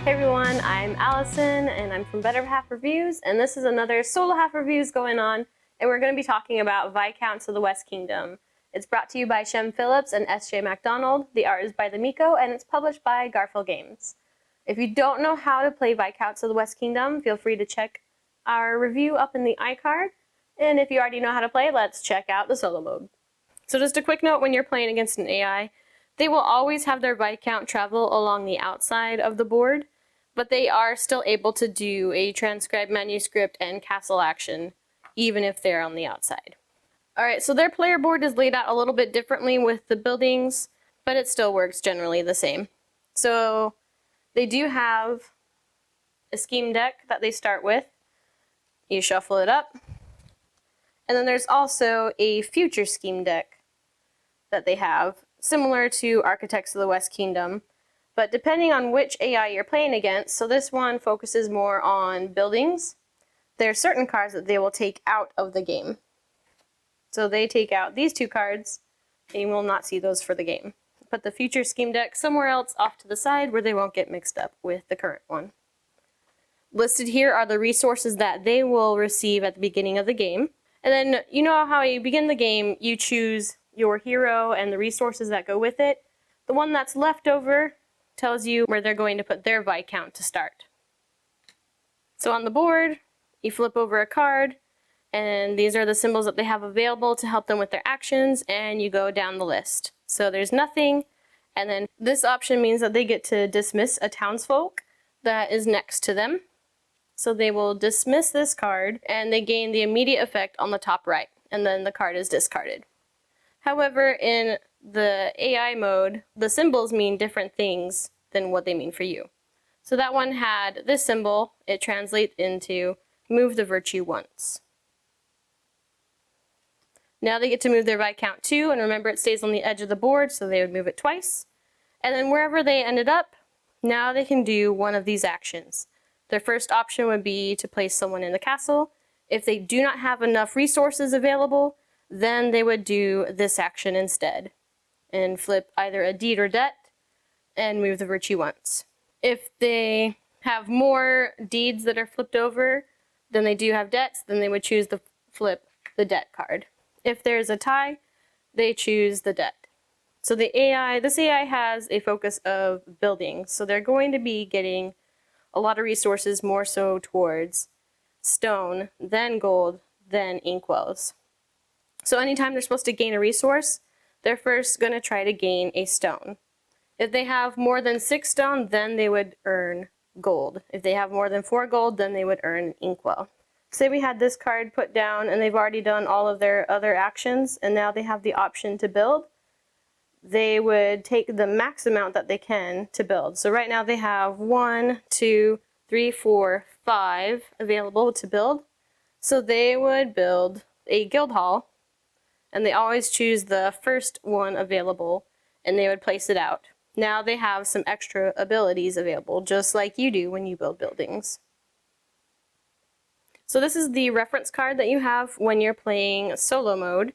Hey everyone, I'm Allison and I'm from Better Half Reviews, and this is another solo half reviews going on, and we're going to be talking about Viscounts of the West Kingdom. It's brought to you by Shem Phillips and S.J. MacDonald. The art is by the Miko, and it's published by Garfield Games. If you don't know how to play Viscounts of the West Kingdom, feel free to check our review up in the iCard, and if you already know how to play, let's check out the solo mode. So just a quick note, when you're playing against an AI, they will always have their Viscount travel along the outside of the board, but they are still able to do a transcribe, manuscript, and castle action, even if they're on the outside. Alright, so their player board is laid out a little bit differently with the buildings, but it still works generally the same. So they do have a scheme deck that they start with. You shuffle it up. And then there's also a future scheme deck that they have, similar to Architects of the West Kingdom. But depending on which AI you're playing against, so this one focuses more on buildings, there are certain cards that they will take out of the game. So they take out these two cards, and you will not see those for the game. Put the future scheme deck somewhere else off to the side where they won't get mixed up with the current one. Listed here are the resources that they will receive at the beginning of the game. And then, you know how you begin the game, you choose your hero and the resources that go with it. The one that's left over tells you where they're going to put their Viscount to start. So on the board, you flip over a card, and these are the symbols that they have available to help them with their actions, and you go down the list. So there's nothing, and then this option means that they get to dismiss a townsfolk that is next to them. So they will dismiss this card, and they gain the immediate effect on the top right, and then the card is discarded. However, in the AI mode, the symbols mean different things than what they mean for you. So that one had this symbol. It translates into move the virtue once. Now they get to move their Viscount 2, and remember it stays on the edge of the board, so they would move it twice. And then wherever they ended up, now they can do one of these actions. Their first option would be to place someone in the castle. If they do not have enough resources available, then they would do this action instead and flip either a deed or debt and move the virtue once. If they have more deeds that are flipped over than they do have debts, then they would choose to flip the debt card. If there's a tie, they choose the debt. So this AI has a focus of buildings, so they're going to be getting a lot of resources more so towards stone, then gold, then inkwells. So anytime they're supposed to gain a resource, they're first going to try to gain a stone. If they have more than 6 stone, then they would earn gold. If they have more than 4 gold, then they would earn inkwell. Say we had this card put down and they've already done all of their other actions, and now they have the option to build. They would take the max amount that they can to build. So right now they have 1, 2, 3, 4, 5 available to build. So they would build a guild hall, and they always choose the first one available, and they would place it out. Now they have some extra abilities available, just like you do when you build buildings. So this is the reference card that you have when you're playing solo mode,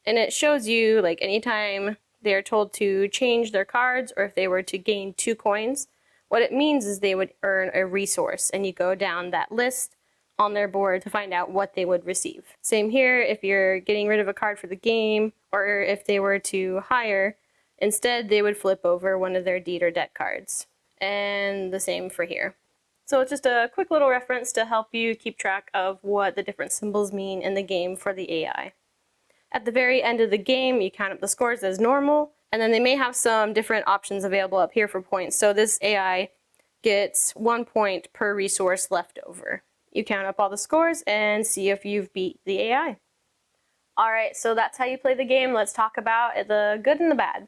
and it shows you, like, anytime they're told to change their cards, or if they were to gain 2 coins, what it means is they would earn a resource, and you go down that list on their board to find out what they would receive. Same here, if you're getting rid of a card for the game, or if they were to hire, instead they would flip over one of their deed or debt cards. And the same for here. So it's just a quick little reference to help you keep track of what the different symbols mean in the game for the AI. At the very end of the game, you count up the scores as normal, and then they may have some different options available up here for points. So this AI gets 1 point per resource left over. You count up all the scores and see if you've beat the AI. Alright, so that's how you play the game. Let's talk about the good and the bad.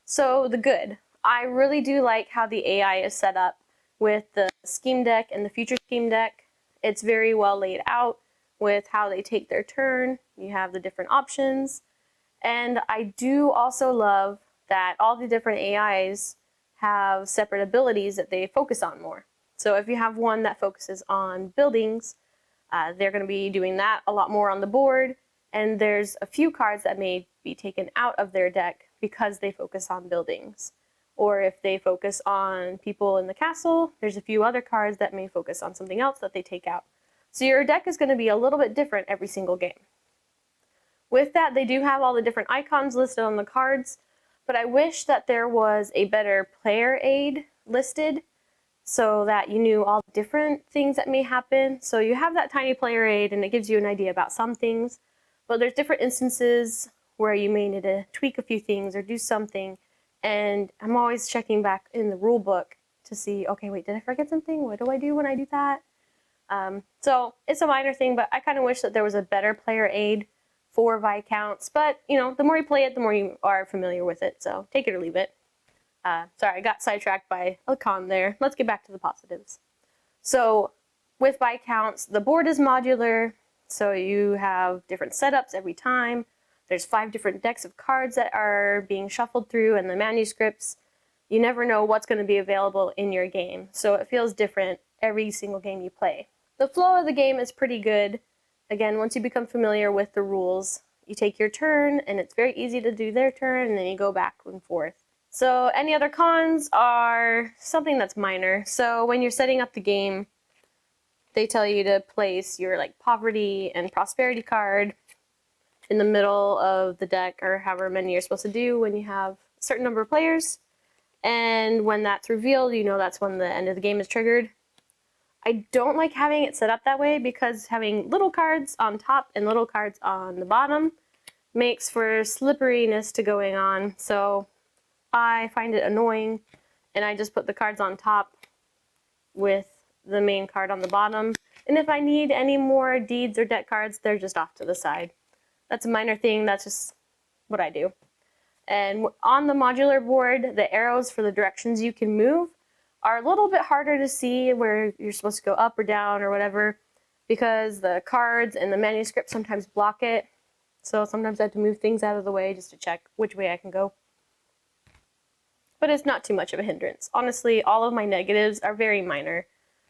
So the good. I really do like how the AI is set up with the scheme deck and the future scheme deck. It's very well laid out with how they take their turn. You have the different options. And I do also love that all the different AIs have separate abilities that they focus on more. So if you have one that focuses on buildings, they're going to be doing that a lot more on the board. And there's a few cards that may be taken out of their deck because they focus on buildings. or if they focus on people in the castle, there's a few other cards that may focus on something else that they take out. So your deck is going to be a little bit different every single game. With that, they do have all the different icons listed on the cards, but I wish that there was a better player aid listed so that you knew all the different things that may happen. So you have that tiny player aid and it gives you an idea about some things, but there's different instances where you may need to tweak a few things or do something. And I'm always checking back in the rule book to see, okay, wait, did I forget something? What do I do when I do that? So it's a minor thing, but I kind of wish that there was a better player aid for Viscounts. But, you know, the more you play it, the more you are familiar with it. So take it or leave it. Sorry, I got sidetracked by a con there. Let's get back to the positives. So with Viscounts, the board is modular. So you have different setups every time. There's 5 different decks of cards that are being shuffled through, and the manuscripts. You never know what's going to be available in your game. So it feels different every single game you play. The flow of the game is pretty good. Again, once you become familiar with the rules, you take your turn, and it's very easy to do their turn, and then you go back and forth. So any other cons are something that's minor. So when you're setting up the game, they tell you to place your poverty and prosperity card in the middle of the deck, or however many you're supposed to do when you have a certain number of players. And when that's revealed, you know that's when the end of the game is triggered. I don't like having it set up that way because having little cards on top and little cards on the bottom makes for slipperiness to going on. So I find it annoying, and I just put the cards on top with the main card on the bottom. And if I need any more deeds or deck cards, they're just off to the side. That's a minor thing, that's just what I do. And on the modular board, the arrows for the directions you can move are a little bit harder to see where you're supposed to go up or down or whatever, because the cards and the manuscript sometimes block it. So sometimes I have to move things out of the way just to check which way I can go. But it's not too much of a hindrance. Honestly, all of my negatives are very minor.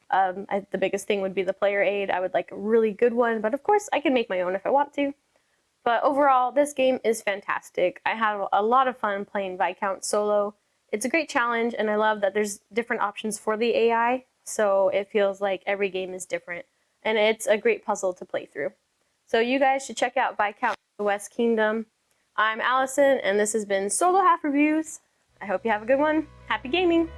The biggest thing would be the player aid. I would like a really good one, but of course I can make my own if I want to. But overall, this game is fantastic. I have a lot of fun playing Viscount solo. It's a great challenge, and I love that there's different options for the AI, so it feels like every game is different. And it's a great puzzle to play through. So you guys should check out Viscount the West Kingdom. I'm Allison, and this has been Solo Half Reviews. I hope you have a good one. Happy gaming!